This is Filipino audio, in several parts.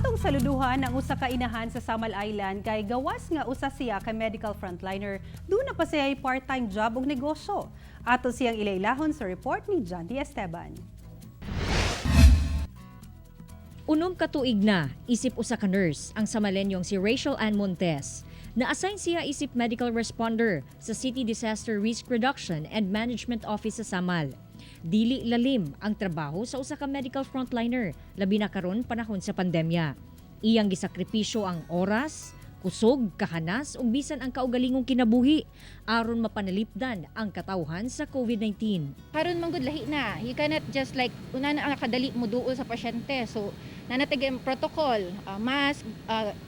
Atong saluduhan ang usa ka inahan sa Samal Island kay gawas nga usa siya ka medical frontliner, doon na pa siya part-time job ug negosyo. Ato siyang ilailahon sa report ni John D. Esteban. Unom ka tuig na, isip usa ka nurse ang Samalenyong si Rachel Ann Montes. Na-assign siya isip medical responder sa City Disaster Risk Reduction and Management Office sa Samal. Dili lalim ang trabaho sa usa ka medical frontliner, labi na karon panahon sa pandemya. Iyang gisakripisyo ang oras, kusog, kahanas ug bisan ang kaugalingong kinabuhi aron mapanalipdan ang katawhan sa COVID-19. Karon man gud lahi na. You cannot just like una na kadali mo duol sa pasyente. So nanatag ang protocol, mask,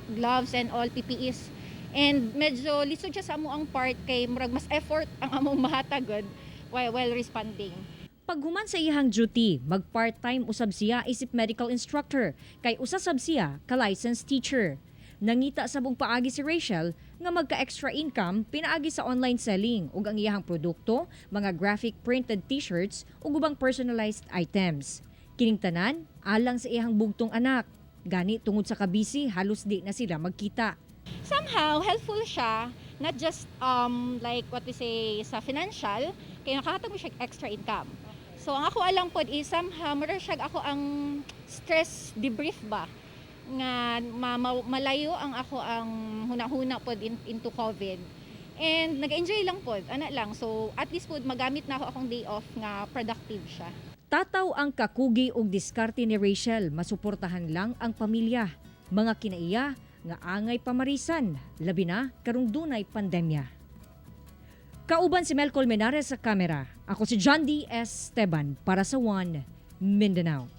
gloves and all PPEs. And medyo lisod siya sa amo ang part kay murag mas effort ang among mahatagod while responding. Paghuman sa iyang duty, mag-part-time usab siya isip medical instructor kay usa sab siya ka licensed teacher. Nangita sa buong paagi si Rachel nga magka-extra income pinaagi sa online selling ug ang iyang produkto, mga graphic printed t-shirts ug ubang personalized items. Kining tanan alang sa iyang bugtong anak. Gani tungod sa kabisi halos di na sila magkita. Somehow helpful siya, not just like what we say sa financial, kay nakahatag mo siya extra income. So ang ako alang pod is somehow mura siya ako ang stress debrief ba nga malayo ang ako ang hunahuna pod into COVID. And nag-enjoy lang pod, ana lang. So at least pod magamit na ako akong day off nga productive siya. Tataw ang kakugi ug diskarte ni Rachel, masuportahan lang ang pamilya. Mga kinaiya nga angay pamarisan, labi na karong dunay pandemya. Kauban si Mel Colmenares sa kamera. Ako si John D. Esteban para sa One Mindanao.